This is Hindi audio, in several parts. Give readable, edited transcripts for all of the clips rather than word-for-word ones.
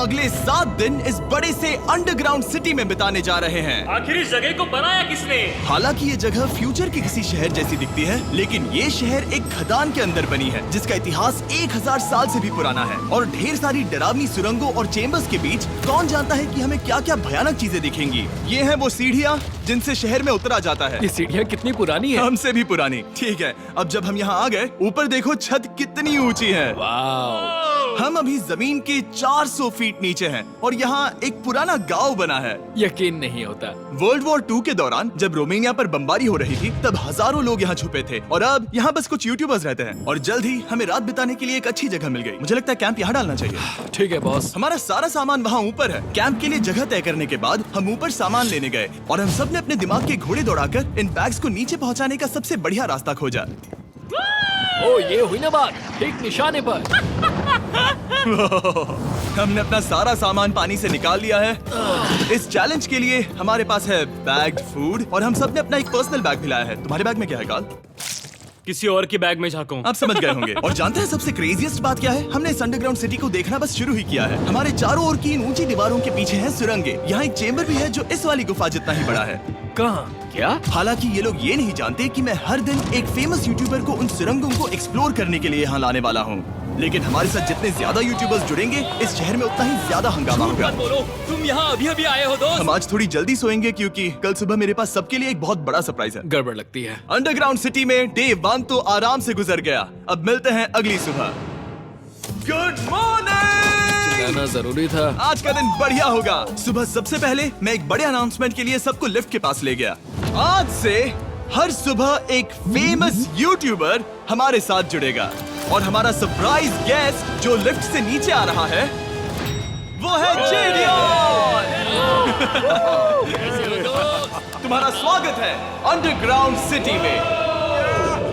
अगले 7 दिन इस बड़े से अंडरग्राउंड सिटी में बिताने जा रहे हैं। आखिर इस जगह को बनाया किसने? हालांकि ये जगह फ्यूचर के किसी शहर जैसी दिखती है, लेकिन ये शहर एक खदान के अंदर बनी है जिसका इतिहास 1000 साल से भी पुराना है और ढेर सारी डरावनी सुरंगों और चेम्बर्स के बीच कौन जानता है कि हमें क्या क्या भयानक चीजें दिखेंगी। ये है वो सीढ़ियाँ जिनसे शहर में उतरा जाता है। ये सीढ़ियाँ कितनी पुरानी है? हमसे भी पुरानी। ठीक है, अब जब हम यहाँ आ गए, ऊपर देखो छत कितनी ऊंची है। वाव! हम अभी जमीन के 400 फीट नीचे हैं और यहाँ एक पुराना गांव बना है। यकीन नहीं होता। वर्ल्ड वॉर 2 के दौरान जब रोमानिया पर बमबारी हो रही थी तब हजारों लोग यहाँ छुपे थे और अब यहाँ बस कुछ यूट्यूबर्स रहते हैं और जल्द ही हमें रात बिताने के लिए एक अच्छी जगह मिल गई। मुझे लगता है कैंप यहाँ डालना चाहिए। ठीक है बॉस। हमारा सारा सामान वहाँ ऊपर है। कैंप के लिए जगह तय करने के बाद हम ऊपर सामान लेने गए और हम सब ने अपने दिमाग के घोड़े दौड़ाकर इन बैग्स को नीचे पहुँचाने का सबसे बढ़िया रास्ता खोजा। ओ ये हुई ना बात, ठीक निशाने पर। हमने अपना सारा सामान पानी से निकाल लिया है। इस चैलेंज के लिए हमारे पास है बैग्ड फूड और हम सब ने अपना एक पर्सनल बैग भी लाया है। तुम्हारे बैग में क्या है काल? किसी और के बैग में झांको। आप समझ गए होंगे। और जानते हैं सबसे क्रेजीएस्ट बात क्या है? हमने इस अंडरग्राउंड सिटी को देखना बस शुरू ही किया है। हमारे चारों ओर की इन ऊंची दीवारों के पीछे है सुरंगें। यहाँ एक चेम्बर भी है जो इस वाली गुफा जितना ही बड़ा है। कहाँ? क्या? हालांकि ये लोग ये नहीं जानते कि मैं हर दिन एक फेमस यूट्यूबर को उन सुरंगों को एक्सप्लोर करने के लिए यहाँ लाने वाला हूँ। लेकिन हमारे साथ जितने ज्यादा यूट्यूबर्स जुड़ेंगे इस शहर में उतना ही ज्यादा हंगामा होगा। मत बोलो, तुम यहाँ अभी अभी आए हो दोस्त। हम आज थोड़ी जल्दी सोएंगे क्योंकि कल सुबह मेरे पास सबके लिए एक बहुत बड़ा सरप्राइज है। गड़बड़ लगती है। अंडरग्राउंड सिटी में डे 1 तो आराम से गुजर गया। अब मिलते हैं अगली सुबह। Good morning. जाना जरूरी था। आज का दिन बढ़िया होगा। सुबह सबसे पहले मैं एक बड़े अनाउंसमेंट के लिए सबको लिफ्ट के पास ले गया। आज से हर सुबह एक फेमस यूट्यूबर हमारे साथ जुड़ेगा और हमारा सरप्राइज गेस्ट जो लिफ्ट से नीचे आ रहा है वो है जेरियन। तुम्हारा स्वागत है अंडरग्राउंड सिटी में।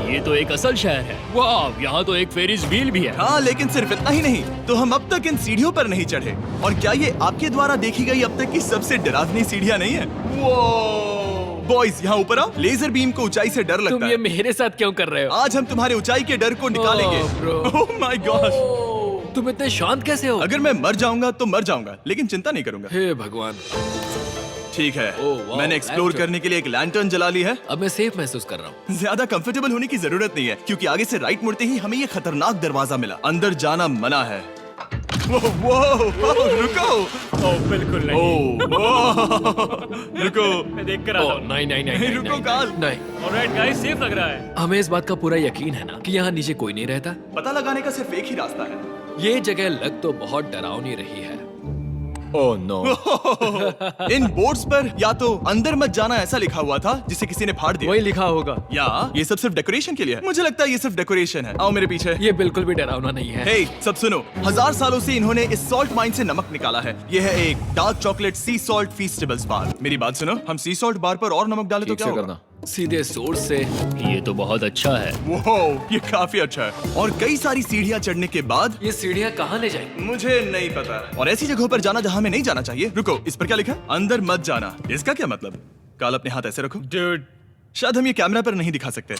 ये तो एक असल शहर है। वाह, यहाँ तो एक फेरिस व्हील भी है। हाँ, लेकिन सिर्फ इतना ही नहीं, तो हम अब तक इन सीढ़ियों पर नहीं चढ़े। और क्या ये आपके द्वारा देखी गई अब तक की सबसे डरावनी सीढ़ियाँ नहीं है? बॉयज यहाँ ऊपर आओ। लेजर बीम को ऊंचाई से डर लगता तुम है। ये मेरे साथ क्यों कर रहे हो? आज हम तुम्हारे ऊंचाई के डर को निकालेंगे। ओह माय गॉड, तुम इतने शांत कैसे हो? अगर मैं मर जाऊंगा तो मर जाऊंगा, लेकिन चिंता नहीं करूंगा। हे भगवान। ठीक है, ओह, वाह, मैंने एक्सप्लोर लैंटर्न। करने के लिए एक लैंटर्न जला ली है। अब मैं सेफ महसूस कर रहा हूँ। ज्यादा कंफर्टेबल होने की जरूरत नहीं है क्योंकि आगे से राइट मुड़ते ही हमें ये खतरनाक दरवाजा मिला। अंदर जाना मना है। वो रुको। बिल्कुल नहीं। रुको। मैं देख कर आता हूँ। नहीं नहीं नहीं नहीं, नहीं, रुको नहीं, काल। नहीं। ऑलराइट गाइस, सेफ लग रहा है। हमें इस बात का पूरा यकीन है ना कि यहाँ नीचे कोई नहीं रहता। पता लगाने का सिर्फ एक ही रास्ता है। ये जगह लग तो बहुत डरावनी रही है। Oh no. इन बोर्ड्स पर या तो अंदर मत जाना ऐसा लिखा हुआ था जिसे किसी ने फाड़ दिया। वही लिखा होगा। या ये सब सिर्फ डेकोरेशन के लिए है। मुझे लगता है ये सिर्फ डेकोरेशन है। आओ मेरे पीछे। ये बिल्कुल भी डरावना नहीं है। हे, सब सुनो। 1000 सालों से इन्होंने इस सॉल्ट माइन से नमक निकाला है। ये है एक डार्क चॉकलेट सी सॉल्ट फीस्टेबल्स बार। मेरी बात सुनो, हम सी सॉल्ट बार पर और नमक डाले तो क्या होगा? सीधे सोर्स से। ये तो बहुत अच्छा है। वो ये काफी अच्छा है। और कई सारी सीढ़ियाँ चढ़ने के बाद ये सीढ़ियाँ कहाँ ले जाएंगी? मुझे नहीं पता। और ऐसी जगहों पर जाना जहाँ हमें नहीं जाना चाहिए। रुको, इस पर क्या लिखा है? अंदर मत जाना। इसका क्या मतलब? काल अपने हाथ ऐसे रखो। डूड, शायद हम ये कैमरा पर नहीं दिखा सकते।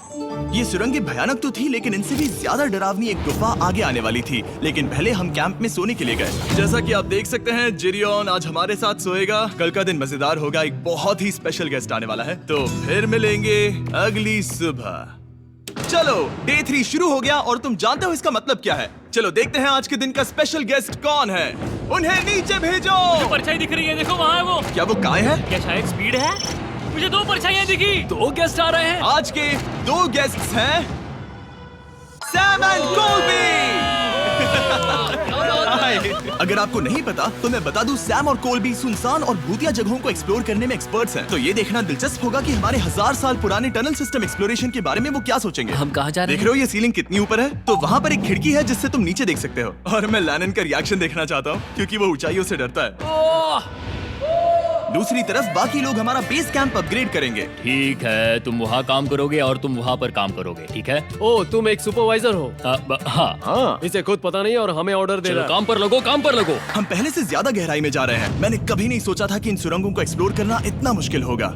ये सुरंगें भयानक तो थी, लेकिन इनसे भी ज्यादा डरावनी एक गुफा आगे आने वाली थी। लेकिन पहले हम कैंप में सोने के लिए गए। जैसा कि आप देख सकते हैं, जेरियन आज हमारे साथ सोएगा। कल का दिन मजेदार होगा। एक बहुत ही स्पेशल गेस्ट आने वाला है। तो फिर मिलेंगे अगली सुबह। चलो, डे 3 शुरू हो गया और तुम जानते हो इसका मतलब क्या है? चलो देखते हैं आज के दिन का स्पेशल गेस्ट कौन है। उन्हें नीचे भेजो। जो परछाई दिख रही है, देखो वहाँ है वो। क्या वो काय है? क्या शायद स्पीड है? मुझे 2 परछाइयाँ दिखी। 2 गेस्ट आ रहे हैं। आज के 2 गेस्ट्स हैं सैम एंड कोल्बी। अगर आपको नहीं पता तो मैं बता दूं, सैम और कोल्बी सुनसान और भूतिया जगहों को एक्सप्लोर करने में एक्सपर्ट्स हैं। तो ये देखना दिलचस्प होगा कि हमारे 1000 साल पुराने टनल सिस्टम एक्सप्लोरेशन के बारे में वो क्या सोचेंगे। हम कहाँ जा रहे देख रहे हो ये सीलिंग कितनी ऊपर है? तो वहाँ पर एक खिड़की है जिससे तुम नीचे देख सकते हो। और मैं लैनन का रिएक्शन देखना चाहता हूँ क्योंकि वो ऊंचाइयों से डरता है। दूसरी तरफ बाकी लोग हमारा बेस कैंप अपग्रेड करेंगे। ठीक है, तुम वहाँ काम करोगे और तुम वहाँ पर काम करोगे, ठीक है? ओ, तुम एक सुपरवाइजर हो? हाँ। इसे खुद पता नहीं और हमें ऑर्डर दे चलो रहा है। काम पर लगो, काम पर लगो। हम पहले से ज्यादा गहराई में जा रहे हैं। मैंने कभी नहीं सोचा था कि इन सुरंगों को एक्सप्लोर करना इतना मुश्किल होगा।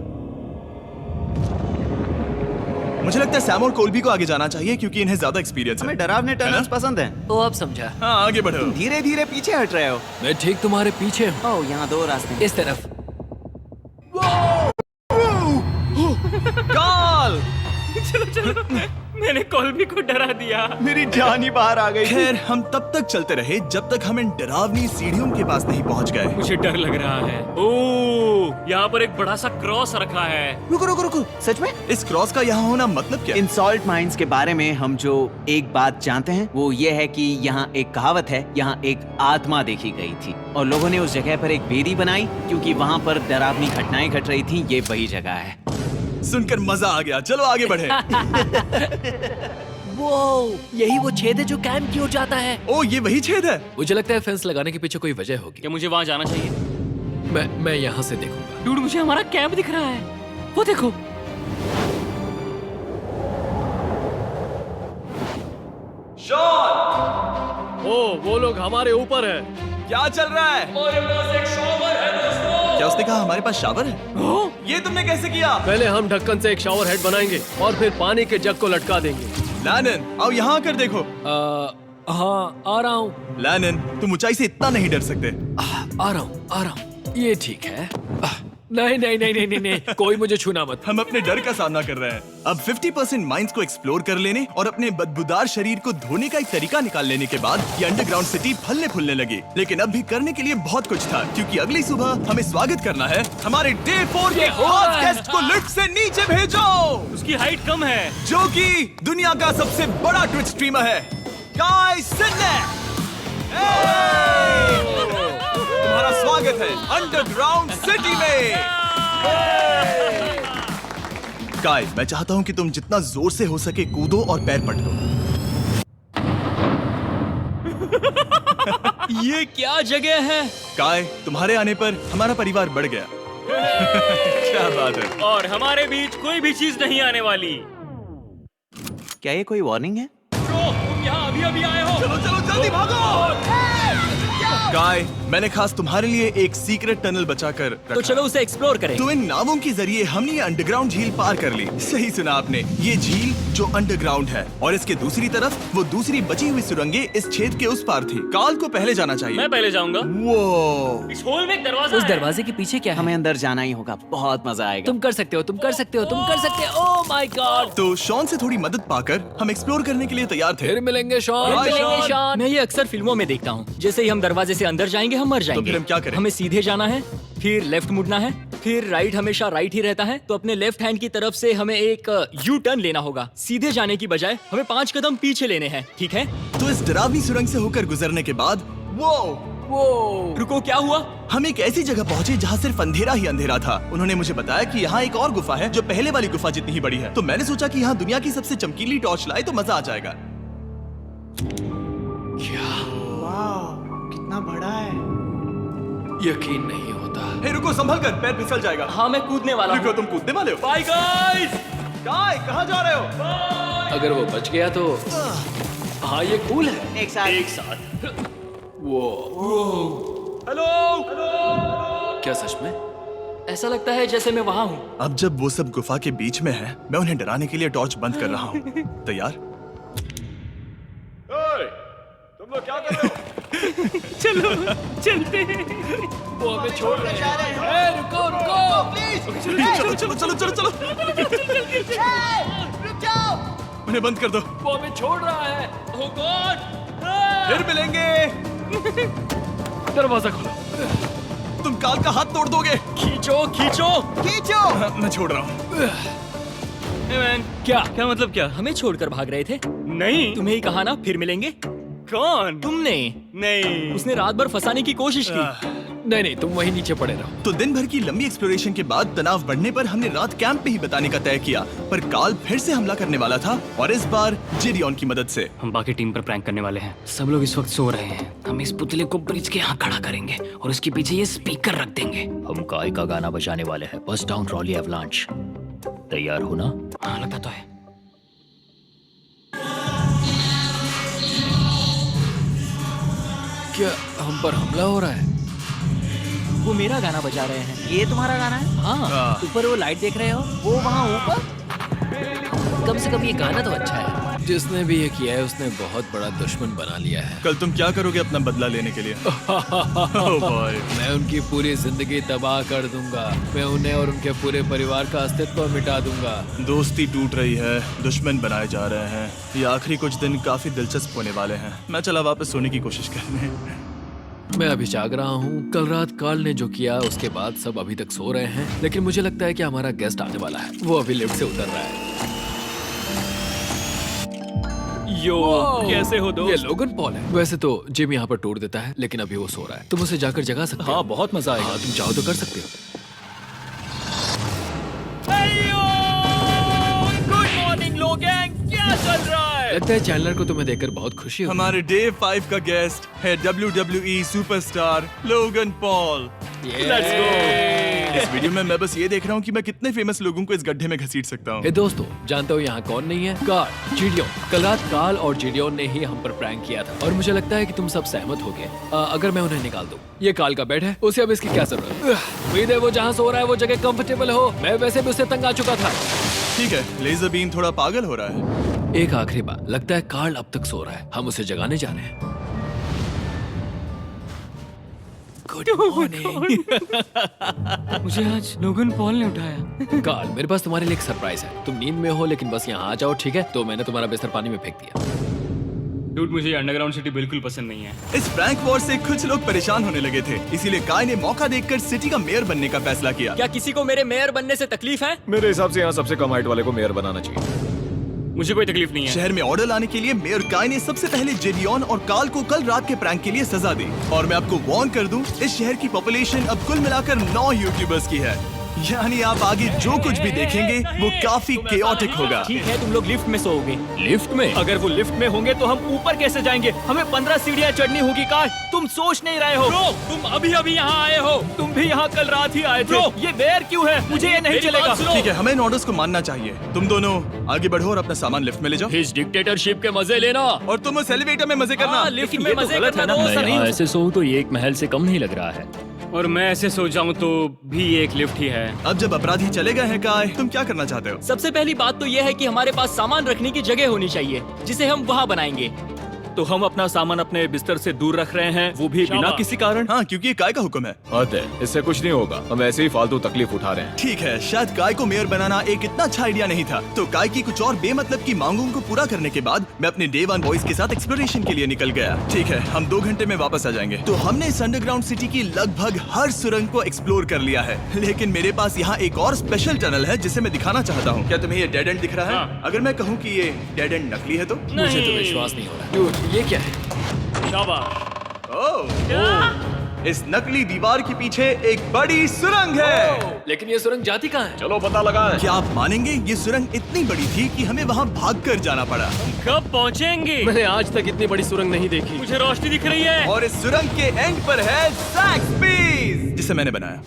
मुझे लगता है सैम और कोल्बी को आगे जाना चाहिए क्योंकि इन्हें ज्यादा एक्सपीरियंस है। हमें डरावने टनल्स पसंद हैं। वो अब समझा। हाँ, आगे बढ़ो। धीरे धीरे पीछे हट रहे हो। मैं ठीक तुम्हारे पीछे हूँ। ओह, यहाँ 2 रास्ते हैं। इस तरफ। काल! मैंने कोल्बी को डरा दिया। मेरी जान ही बाहर आ गई थी। खैर, हम तब तक चलते रहे जब तक हम इन डरावनी सीढ़ियों के पास नहीं पहुंच गए। मुझे डर लग रहा है। ओह, यहाँ पर एक बड़ा सा क्रॉस रखा है। रुको रुको रुको, सच में? इस क्रॉस का यहाँ होना मतलब क्या? इन सॉल्ट माइंस के बारे में हम जो एक बात जानते हैं वो ये है कि यहाँ एक कहावत है, यहाँ एक आत्मा देखी गई थी और लोगों ने उस जगह पर एक बेदी बनाई क्योंकि वहाँ पर डरावनी घटनाएं घट रही थी। ये वही जगह है। सुनकर मजा आ गया। चलो आगे बढ़े। वो यही वो छेद है जो कैंप की ओर जाता है। ओ, ये वही छेद है। मुझे लगता है फेंस लगाने के पीछे कोई वजह होगी। क्या मुझे वहाँ जाना चाहिए? मैं यहाँ से देखूंगा। डूड, मुझे हमारा कैंप दिख रहा है। वो देखो। शॉन! वो लोग हमारे ऊपर है। क्या चल रहा है? हमारे पास एक शॉवर है दोस्तों। क्या उसने कहा हमारे पास शावर है? ये तुमने कैसे किया? पहले हम ढक्कन से एक शावर हेड बनाएंगे और फिर पानी के जग को लटका देंगे। लैनन, आओ यहाँ आकर देखो। हाँ, आ रहा हूँ। लैनन, तुम ऊंचाई से इतना नहीं डर सकते। आ रहा हूँ। ये ठीक है। नहीं नहीं नहीं नहीं नहीं नहीं, कोई मुझे छूना मत। हम अपने डर का सामना कर रहे हैं। अब 50% माइंस को एक्सप्लोर कर लेने और अपने बदबूदार शरीर को धोने का एक तरीका निकाल लेने के बाद ये अंडरग्राउंड सिटी फलने फूलने लगी। लेकिन अब भी करने के लिए बहुत कुछ था क्योंकि अगली सुबह हमें स्वागत करना है। हमारे डे 4 के खास गेस्ट को लिफ्ट से नीचे भेजो, उसकी हाइट कम है। जो कि दुनिया का सबसे बड़ा ट्विच स्ट्रीमर है, काई सिन्नेक। तुम्हारा स्वागत है अंडरग्राउंड सिटी में। काई, मैं चाहता हूँ कि तुम जितना जोर से हो सके कूदो और पैर पटको। ये क्या जगह है? काय, तुम्हारे आने पर हमारा परिवार बढ़ गया। क्या बात है। और हमारे बीच कोई भी चीज नहीं आने वाली। क्या ये कोई वार्निंग है? ब्रो, तुम यहाँ अभी अभी आए हो। चलो चलो जल्दी भागो। काय, मैंने खास तुम्हारे लिए एक सीक्रेट टनल बचाकर रखा। तो चलो उसे एक्सप्लोर करें। तो इन नावों के जरिए हमने ये अंडरग्राउंड झील पार कर ली। सही सुना आपने, ये झील जो अंडरग्राउंड है और इसके दूसरी तरफ वो दूसरी बची हुई सुरंगें इस छेद के उस पार थी। काल को पहले जाना चाहिए। मैं पहले जाऊंगा। वो इस होल में एक दरवाजा उस है। दरवाजे के पीछे क्या है? हमें अंदर जाना ही होगा। बहुत मजा आएगा। तुम कर सकते हो, तुम कर सकते हो, तुम कर सकते हो। Oh my God. तो शॉन से थोड़ी मदद पाकर हम एक्सप्लोर करने के लिए तैयार थे। फिर मिलेंगे शॉन। Bye, फिर मिलेंगे शॉन। शॉन। मैं ये अक्सर फिल्मों में देखता हूँ। जैसे ही हम दरवाजे से अंदर जाएंगे हम मर जाएंगे। फिर हम क्या करें? हमें सीधे जाना है, फिर लेफ्ट मुड़ना है, फिर राइट हमेशा राइट ही रहता है। तो अपने लेफ्ट हैंड की तरफ से हमें एक यू टर्न लेना होगा। सीधे जाने की बजाय हमें 5 कदम पीछे लेने हैं, ठीक है? तो इस डरावनी सुरंग से होकर गुजरने के बाद वो रुको, क्या हुआ? हम एक ऐसी जगह पहुंचे जहाँ सिर्फ अंधेरा ही अंधेरा था। उन्होंने मुझे बताया कि यहाँ एक और गुफा है जो पहले वाली गुफा जितनी ही बड़ी है। तो मैंने सोचा कि यहाँ दुनिया की सबसे चमकीली टॉर्च लाए तो मजा आ जाएगा। कितना बड़ा है। यकीन नहीं होता। हे रुको, संभल कर, पैर फिसल जाएगा। हाँ, मैं कूदने वाला रुको, हूँ। तुम कूदने वाले हो? Bye guys. काय, कहाँ जा रहे हो? अगर वो बच गया तो हाँ, ये कूल है। एक साथ। एक साथ। वो हेलो। क्या सच में? ऐसा लगता है जैसे मैं वहाँ हूँ। अब जब वो सब गुफा के बीच में है, मैं उन्हें डराने के लिए टॉर्च बंद कर रहा हूँ। तैयार? तुम लोग क्या कर रहे हो? चलो चलते हैं। वो हमें छोड़ रहे हैं। रुको रुको। चलो चलो चलो चलो चलो। उन्हें बंद कर दो। वो हमें छोड़ रहा है। ओह गॉड। फिर मिलेंगे। दरवाजा खोलो। तुम काल का हाथ तोड़ दोगे। खींचो खींचो। हाँ, मैं छोड़ रहा हूँ। मैन, क्या मतलब क्या? हमें छोड़कर भाग रहे थे? नहीं, तुम्हें ही कहा ना फिर मिलेंगे। कौन? तुमने? नहीं, उसने रात भर फंसाने की कोशिश की। नहीं नहीं, तुम वहीं नीचे पड़े रहो। तो दिन भर की लंबी एक्सप्लोरेशन के बाद तनाव बढ़ने पर हमने रात कैंप पे ही बताने का तय किया। पर काल फिर से हमला करने वाला था और इस बार जिरियन की मदद से। हम बाकी टीम पर प्रैंक करने वाले हैं। सब लोग इस वक्त सो रहे हैं। हम इस पुतले को ब्रिज के यहाँ खड़ा करेंगे और उसके पीछे ये स्पीकर रख देंगे। हम काय का गाना बजाने वाले हैं, बस डाउन रॉली एवलांच। तैयार हो ना? हाँ, लगता तो है। क्या हम पर हमला हो रहा है? वो मेरा गाना बजा रहे हैं। ये तुम्हारा गाना है? हाँ, ऊपर वो लाइट देख रहे हो? वो वहाँ ऊपर? कम से कम ये गाना तो अच्छा है। जिसने भी ये किया है उसने बहुत बड़ा दुश्मन बना लिया है। कल तुम क्या करोगे अपना बदला लेने के लिए? Oh boy. मैं उनकी पूरी जिंदगी तबाह कर दूंगा। मैं उन्हें और उनके पूरे परिवार का अस्तित्व मिटा दूंगा। दोस्ती टूट रही है, दुश्मन बनाए जा रहे हैं। ये आखिरी कुछ दिन काफी दिलचस्प होने वाले हैं। मैं चला वापस सोने की कोशिश करने। मैं अभी जाग रहा हूँ। कल रात कार्ल ने जो किया उसके बाद सब अभी तक सो रहे हैं, लेकिन मुझे लगता है कि हमारा गेस्ट आने वाला है। वो अभी लिफ्ट से उतर रहा है। यो, कैसे हो ये दोस्त? लोगन पॉल है। वैसे तो जिम यहाँ पर टूर देता है, लेकिन अभी वो सो रहा है। तुम उसे जाकर जगा सकते हो। हाँ, बहुत मजा आएगा। हाँ, तुम चाहो तो कर सकते हो। गुड मॉर्निंग लोगैंग, क्या चल रहा है? लगता है चैनलर को तुम्हें देखकर बहुत खुशी होगी। हमारे डे 5 का गेस्ट है WWE superstar Logan Paul. Let's go। इस वीडियो में मैं बस ये देख रहा हूँ कि मैं कितने फेमस लोगों को इस गड्ढे में घसीट सकता हूँ। हे दोस्तों, जानते हो यहाँ कौन नहीं है? कार्ल, जिडियोन। कल रात कार्ल और जिडियोन ने ही हम पर प्रैंक किया था और मुझे लगता है कि तुम सब सहमत हो गए। अगर मैं उन्हें निकाल दूं। ये कार्ल का बेड है, उसे अब इसकी क्या जरूरत है? उम्मीद है वो जहाँ सो रहा है वो जगह कंफर्टेबल हो। मैं वैसे भी उससे तंग आ चुका था। ठीक है, लेजर बीम थोड़ा पागल हो रहा है। एक आखिरी बात, लगता है कार्ल अब तक सो रहा है। हम उसे जगाने जा रहे हैं। Good morning. मुझे आज लोगन पॉल ने उठाया। कार्ल, मेरे पास तुम्हारे लिए एक सरप्राइज है। तुम नींद में हो लेकिन बस यहाँ आ जाओ, ठीक है? तो मैंने तुम्हारा बिस्तर पानी में फेंक दिया। डूड, मुझे अंडरग्राउंड सिटी बिल्कुल पसंद नहीं है। इस प्रैंक वॉर से कुछ लोग परेशान होने लगे थे, इसीलिए काय ने मौका देखकर सिटी का मेयर बनने का फैसला किया। क्या किसी को मेरे मेयर बनने से तकलीफ है? मेरे हिसाब से यहाँ सबसे कम हाइट वाले को मेयर बनाना चाहिए। मुझे कोई तकलीफ नहीं है। शहर में ऑर्डर लाने के लिए मेयर काय ने सबसे पहले जिडियोन और कार्ल को कल रात के प्रैंक के लिए सजा दी। और मैं आपको वार्न कर दूं, इस शहर की पॉपुलेशन अब कुल मिलाकर 9 यूट्यूबर्स की है। यानी आप आगे जो कुछ भी देखेंगे वो काफी केओटिक होगा। ठीक है, तुम लोग लिफ्ट में सोओगे। लिफ्ट में? अगर वो लिफ्ट में होंगे तो हम ऊपर कैसे जाएंगे? हमें 15 सीढ़ियाँ चढ़नी होगी। काय, तुम सोच नहीं रहे हो। तुम अभी अभी यहाँ आए हो। तुम भी यहाँ कल रात ही आए थे। ये बेर क्यों है? मुझे ये नहीं चलेगा। ठीक है, हमें इन ऑर्डर्स को मानना चाहिए। तुम दोनों आगे बढ़ो और अपना सामान लिफ्ट में ले जाओ। इस डिक्टेटरशिप के मजे लेना। और तुम उस एलिवेटर में मजे करना। लिफ्ट में मजे करना दोस्त। मैं ऐसे सोऊं तो ये एक महल से कम नहीं लग रहा है। और मैं ऐसे सो जाऊं तो भी एक लिफ्ट ही है। अब जब अपराधी चले गए हैं काय, तुम क्या करना चाहते हो? सबसे पहली बात तो यह है कि हमारे पास सामान रखने की जगह होनी चाहिए जिसे हम वहाँ बनाएंगे। तो हम अपना सामान अपने बिस्तर से दूर रख रहे हैं, वो भी बिना किसी कारण। हाँ, क्योंकि ये काय का हुक्म है। हद है, इससे कुछ नहीं होगा। हम ऐसे ही फालतू तकलीफ उठा रहे हैं। ठीक है, शायद काय को मेयर बनाना एक इतना अच्छा आइडिया नहीं था। तो काय की कुछ और बेमतलब की मांगों को पूरा करने के बाद मैं अपने डे 1 बॉयज के साथ एक्सप्लोरेशन के लिए निकल गया। ठीक है, हम 2 घंटे में वापस आ जाएंगे। तो हमने इस अंडरग्राउंड सिटी की लगभग हर सुरंग को एक्सप्लोर कर लिया है, लेकिन मेरे पास यहाँ एक और स्पेशल टनल है जिसे मैं दिखाना चाहता हूँ। क्या तुम्हें ये डेड एंड दिख रहा है? हाँ। अगर मैं कहूँ कि ये डेड एंड नकली है तो? मुझे तो विश्वास नहीं हो रहा। Dude, ये क्या है? ओह, इस नकली दीवार के पीछे एक बड़ी सुरंग है। लेकिन ये सुरंग जाती कहाँ है? चलो पता लगाएं। क्या आप मानेंगे, ये सुरंग इतनी बड़ी थी कि हमें वहाँ भागकर जाना पड़ा। कब पहुँचेंगे? मैंने आज तक इतनी बड़ी सुरंग नहीं देखी। मुझे रोशनी दिख रही है। और इस सुरंग के एंड पर है ज़ैक्सबीज़, जिसे मैंने बनाया।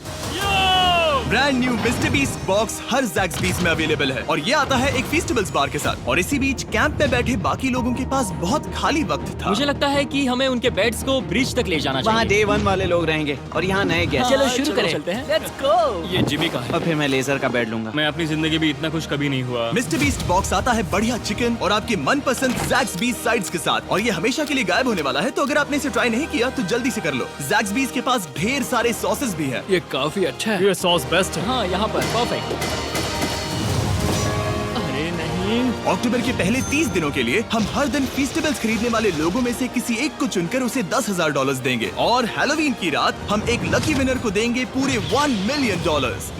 Brand new Mister Beast box हर ज़ैक्सबीज़ में अवेलेबल है और ये आता है एक फेस्टिवल्स बार के साथ। और इसी बीच कैंप में बैठे बाकी लोगों के पास बहुत खाली वक्त था। मुझे लगता है कि हमें उनके बेड्स को ब्रिज तक ले जाना वहाँ चाहिए। डे 1 वाले लोग रहेंगे और यहाँ नए गेस्ट। चलो शुरू करें। चलते हैं। Let's go। ये जिमी का है। और फिर मैं लेजर का बेड लूंगा। मैं अपनी जिंदगी में इतना खुश कभी नहीं हुआ। मिस्टर बीस्ट बॉक्स आता है बढ़िया चिकन और आपके मनपसंद ज़ैक्सबीज़ साइड्स के साथ, और ये हमेशा के लिए गायब होने वाला है। तो अगर आपने इसे ट्राई नहीं किया तो जल्दी से कर लो। ज़ैक्सबीज़ के पास ढेर सारे सॉसेस भी है। ये काफी अच्छा है। ये सॉस बेस्ट है। हाँ, यहाँ पर परफेक्ट। अरे नहीं। अक्टूबर के पहले 30 दिनों के लिए हम हर दिन फेस्टिवल्स खरीदने वाले लोगों में से किसी एक को चुनकर उसे $10,000 देंगे, और हैलोवीन की रात हम एक लकी विनर को देंगे पूरे $1 मिलियन।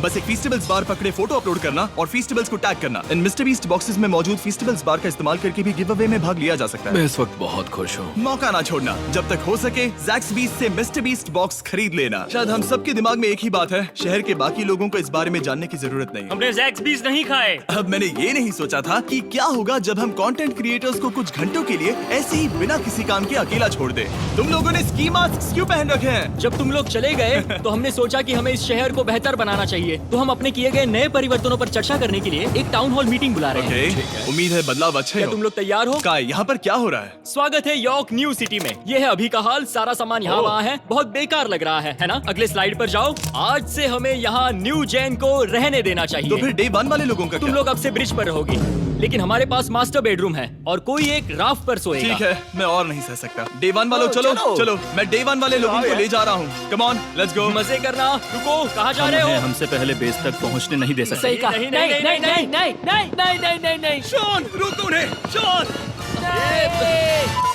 बस एक फेस्टिवल्स बार पकड़े फोटो अपलोड करना और फेस्टिवल्स को टैग करना। इन मिस्टर बीस्ट बॉक्सेस में मौजूद फेस्टिवल्स बार का इस्तेमाल करके भी गिव अवे में भाग लिया जा सकता है। मैं इस वक्त बहुत खुश हूँ। मौका ना छोड़ना, जब तक हो सके ज़ैक्सबीज़ से मिस्टर बीस्ट बॉक्स खरीद लेना। शायद हम सबके दिमाग में एक ही बात है, शहर के बाकी लोगों को इस बारे में जानने की जरूरत नहीं। हमने ज़ैक्सबीज़ नहीं खाए। अब मैंने ये नहीं सोचा था कि क्या होगा जब हम कंटेंट क्रिएटर्स को कुछ घंटों के लिए ऐसे ही बिना किसी काम के अकेला छोड़ दे। तुम लोगों ने स्की मास्क क्यों पहन रखे हैं? जब तुम लोग चले गए तो हमने सोचा कि हमें इस शहर को बेहतर बनाना चाहिए। तो हम अपने किए गए नए परिवर्तनों पर चर्चा करने के लिए एक टाउन हॉल मीटिंग बुला रहे हैं। ओके, उम्मीद है बदलाव अच्छे क्या हो। तुम लोग तैयार हो? काय, यहाँ पर क्या हो रहा है? स्वागत है यॉर्क न्यू सिटी में। ये है अभी का हाल। सारा सामान यहाँ वहाँ है। बहुत बेकार लग रहा है ना? अगले स्लाइड पर जाओ। आज से हमें यहाँ न्यू जेन को रहने देना तो चाहिए। फिर डे 1 वाले लोगों का तुम क्या? लोग अब से ब्रिज पर रहोगे, लेकिन हमारे पास मास्टर बेडरूम है और कोई एक राफ्ट पर सोएगा। ठीक है, मैं और नहीं सह सकता। डे 1 वालों चलो चलो, मैं डे 1 वाले लोगों को ले जा रहा हूँ। Come on, let's go. मजे करना। रुको, कहाँ जा रहे हो? हमसे पहले बेस तक पहुंचने नहीं दे सकते। सही कहा। नहीं नहीं नहीं नहीं नहीं नहीं नहीं नहीं नहीं नहीं। शॉन, रोको उन्हें। शॉन,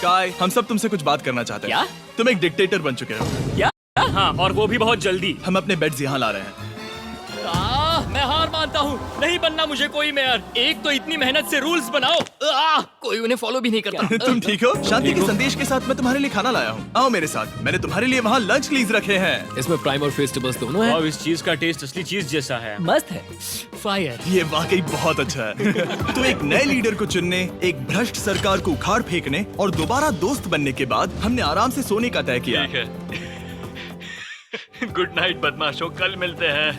काय, हम सब तुमसे कुछ बात करना चाहते हैं। क्या? तुम एक डिक्टेटर बन चुके हो। क्या? हाँ, और वो भी बहुत जल्दी। हम अपने बेड्स यहाँ ला रहे हैं। मैं हार मानता हूँ, नहीं बनना मुझे कोई मेयर। एक तो इतनी मेहनत से रूल्स बनाओ, कोई उन्हें फॉलो भी नहीं करता। तुम ठीक हो? शांति के संदेश के साथ मैं तुम्हारे लिए खाना लाया हूँ। आओ मेरे साथ, मैंने तुम्हारे लिए वहाँ लंच लीज रखे हैं। इसमें प्राइम और फेस्टिवल्स दोनों हैं। अब इस चीज का टेस्ट असली चीज जैसा है। मस्त है। फायर। ये वाकई बहुत अच्छा है। तो एक नए लीडर को चुनने, एक भ्रष्ट सरकार को उखाड़ फेंकने और दोबारा दोस्त बनने के बाद हमने आराम से सोने का तय किया। गुड नाइट बदमाशों, कल मिलते हैं।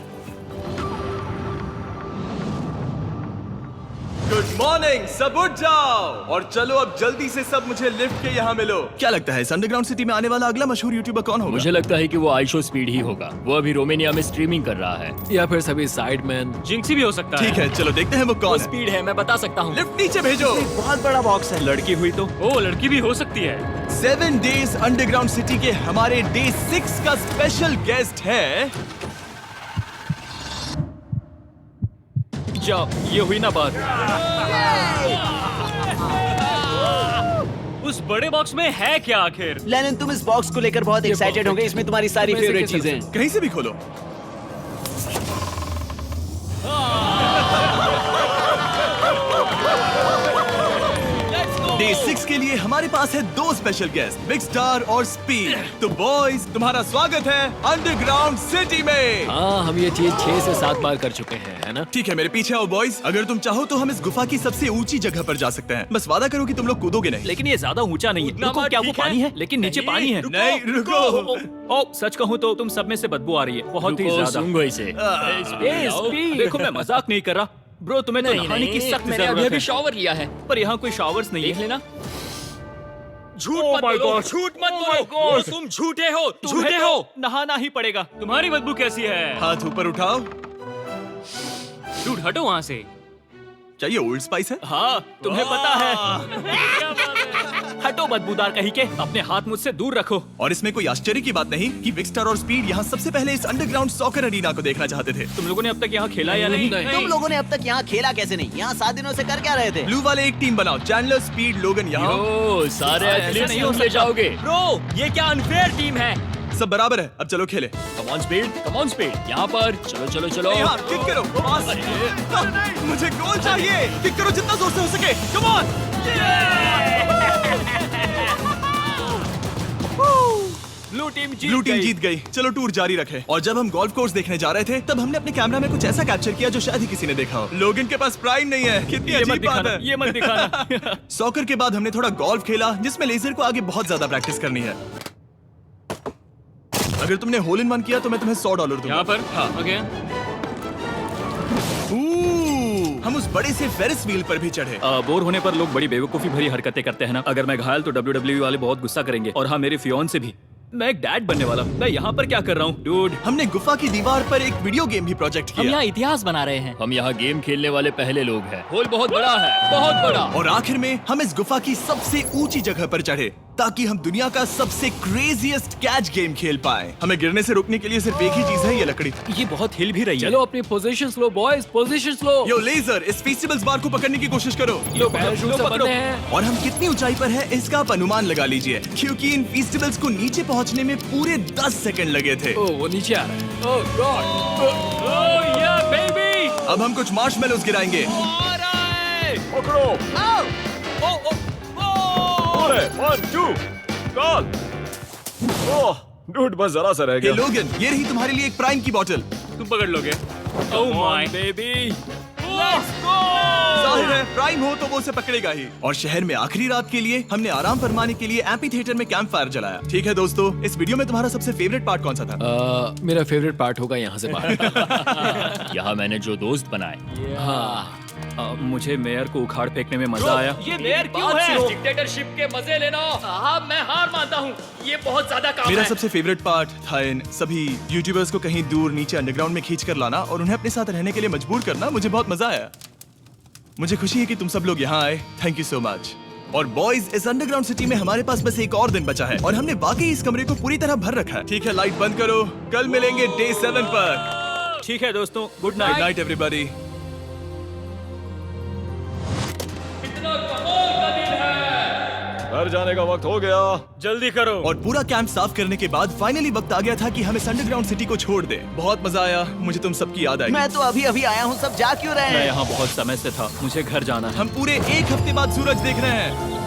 गुड मॉर्निंग, सब उठ जाओ और चलो अब जल्दी से सब मुझे लिफ्ट के यहाँ मिलो। क्या लगता है इस अंडरग्राउंड सिटी में आने वाला अगला मशहूर यूट्यूबर कौन होगा? मुझे लगता है कि वो आइशो स्पीड ही होगा। वो अभी रोमानिया में स्ट्रीमिंग कर रहा है। या फिर सभी साइडमैन। जिंक्सी भी हो सकता है। ठीक है, चलो देखते हैं वो कौन है। स्पीड है, मैं बता सकता हूँ। लिफ्ट नीचे भेजो। बहुत बड़ा बॉक्स है। लड़की हुई तो ओ, लड़की भी हो सकती है। 7 डेज अंडरग्राउंड सिटी के हमारे डे 6 का स्पेशल गेस्ट है। जाओ, ये हुई ना बात। उस बड़े बॉक्स में है क्या आखिर? लेनिन, तुम इस बॉक्स को लेकर बहुत एक्साइटेड होंगे। इसमें तुम्हारी सारी इसमें से फेवरेट कैसे चीजें हैं। कहीं से भी खोलो। डे 6 के लिए हमारे पास है 2 स्पेशल गेस्ट, बिग स्टार और स्पीड। तो बॉयज, तुम्हारा स्वागत है अंडरग्राउंड सिटी में। हाँ, हम ये चीज 6 से 7 बार कर चुके हैं, है ना? ठीक है, मेरे पीछे आओ बॉयज। अगर तुम चाहो तो हम इस गुफा की सबसे ऊंची जगह पर जा सकते हैं। बस वादा करो कि तुम लोग कूदोगे नहीं। लेकिन ये ज्यादा ऊंचा नहीं है। उतना रुको, मत, क्या वो ठीक है? पानी है? लेकिन नीचे नहीं, पानी है। नहीं, रुको। ओ, सच कहूँ तो तुम सब में से बदबू आ रही है, बहुत ही रुको, ज्यादा। सूंघो इसे। देखो, मैं मजाक नहीं कर रहा। ब्रो, तुम्हें तो नहाने की सख्त मैंने जरूरत अभी है। अभी शावर लिया है। पर यहाँ कोई शावर्स नहीं है। लेना। झूठ मत my बोलो, God! झूठ मत Oh बोलो। my God! तुम झूठे हो, तुम्हें झूठे तो हो। नहाना ही पड़ेगा। तुम्हारी बदबू कैसी है? हाथ ऊपर उठाओ। डूड, हटो वहाँ से। क्या ये ओल्ड स्पाइस है? हाँ, तुम्हें पता है। हटो बदबूदार कहीं के, अपने हाथ मुझसे दूर रखो। और इसमें कोई आश्चर्य की बात नहीं कि बिग स्टार और स्पीड यहाँ सबसे पहले इस अंडरग्राउंड सॉकर अरीना को देखना चाहते थे। तुम लोगों ने अब तक यहाँ खेला या नहीं? तुम लोगों ने अब तक यहाँ खेला कैसे नहीं? यहाँ 7 दिनों से कर क्या रहे थे? ब्लू वाले एक टीम बनाओ, चैंडलर, स्पीड, लोगन यहाँ। ओ, सारे ऐसा एथलीट्स नहीं तुम हो ले सकता। जाओगे। ब्रो, ये क्या अनफेयर टीम है। सब बराबर है, अब चलो खेले। Come on speed, come on speed. यहाँ पर चलो चलो चलो। यहाँ किक करो, पास। नहीं, मुझे गोल चाहिए। किक करो जितना जोर से हो सके। Come on. ब्लू टीम जीत गई। चलो टूर जारी रखे। और जब हम गोल्फ कोर्स देखने जा रहे थे तब हमने अपने कैमरा में कुछ ऐसा कैप्चर किया जो शायद ही किसी ने देखा हो। लोगन के पास प्राइम नहीं है। कितनी ये मत अजीब बात दिखाना, है। ये मत दिखाना। सॉकर के बाद हमने थोड़ा गोल्फ खेला जिसमें लेजर को आगे बहुत ज्यादा प्रैक्टिस करनी है। अगर तुमने होल इन वन किया तो मैं तुम्हें $100 दूंगा। यहाँ पर? हाँ। ओके। हम उस बड़े से फेरिस व्हील पर भी चढ़े। बोर होने पर लोग बड़ी बेवकूफी भरी हरकतें करते हैं ना। अगर मैं घायल तो WWE वाले बहुत गुस्सा करेंगे। और हाँ, मेरे फियोन्से भी। मैं एक डैड बनने वाला हूँ। मैं यहाँ पर क्या कर रहा हूँ डूड? हमने गुफा की दीवार पर एक वीडियो गेम भी प्रोजेक्ट हम किया। यहाँ इतिहास बना रहे हैं। हम यहाँ गेम खेलने वाले पहले लोग हैं। होल बहुत बड़ा है, बहुत बड़ा। और आखिर में हम इस गुफा की सबसे ऊंची जगह पर चढ़े ताकि हम दुनिया का सबसे क्रेजीएस्ट कैच गेम खेल पाए। हमें गिरने से रोकने के लिए सिर्फ एक ही चीज है, ये लकड़ी। ये बहुत हिल भी रही है। चलो अपनी पोजीशंस लो बॉयज, पोजीशंस लो। यो लेजर, इस फेस्टिवल्स बार को पकड़ने की कोशिश करो। लो, पैराशूट से बंधे हैं। और हम कितनी ऊंचाई पर है इसका आप अनुमान लगा लीजिए, क्योंकि इन फेस्टिवल्स को नीचे पहुंचने में पूरे 10 सेकंड लगे थे। ओ, वो नीचे आ रहा है। ओह गॉड। ओह या बेबी। अब हम कुछ मार्शमेलोस गिराएंगे। आ रहा है। पकड़ो। ओ ओ ओ। अरे 1 2 कॉल। ओह डूड, बस जरा सा रह हे गया। लोगन, ये रही तुम्हारे लिए एक प्राइम की बोतल। तुम पकड़ लोगे? Oh my baby. Let's go. जाहिर है प्राइम हो तो वो उसे पकड़ेगा ही। और शहर में आखिरी रात के लिए हमने आराम फरमाने के लिए एम्पी थिएटर में कैंप फायर जलाया। ठीक है दोस्तों, इस वीडियो में तुम्हारा सबसे फेवरेट पार्ट कौन सा था? मेरा फेवरेट पार्ट होगा यहाँ से बाहर। यहाँ मैंने जो दोस्त बनाए। हाँ, मुझे मेयर को उखाड़ फेंकने में मजा आया। ये मेयर क्यों है? डिक्टेटरशिप के मजे लेना। साहब, मैं हार मानता हूँ। ये बहुत ज्यादा काम मेरा है। सबसे फेवरेट पार्ट था इन सभी यूट्यूबर्स को कहीं दूर नीचे अंडरग्राउंड में खींच कर लाना और उन्हें अपने साथ रहने के लिए मजबूर करना। मुझे बहुत मजा आया। मुझे खुशी है कि तुम सब लोग यहाँ आए। Thank you so much. और बॉयज, इस अंडरग्राउंड सिटी में हमारे पास बस एक और दिन बचा है और हमने वाकई इस कमरे को पूरी तरह भर रखा है। ठीक है, लाइट बंद करो। कल मिलेंगे डे 7 पर। ठीक है दोस्तों, good good night. Night everybody. घर जाने का वक्त हो गया। जल्दी करो। और पूरा कैंप साफ करने के बाद फाइनली वक्त आ गया था कि हम इस अंडरग्राउंड सिटी को छोड़ दे। बहुत मजा आया। मुझे तुम सबकी याद आई। मैं तो अभी अभी आया हूँ, सब जा क्यों रहे मैं हैं? यहाँ बहुत समय से था, मुझे घर जाना है। हम पूरे एक हफ्ते बाद सूरज देख रहे हैं।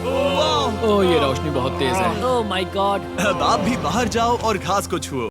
वाह! ओह ये रोशनी बहुत तेज है। Oh my God. अब आप भी बाहर जाओ और घास को छुओ।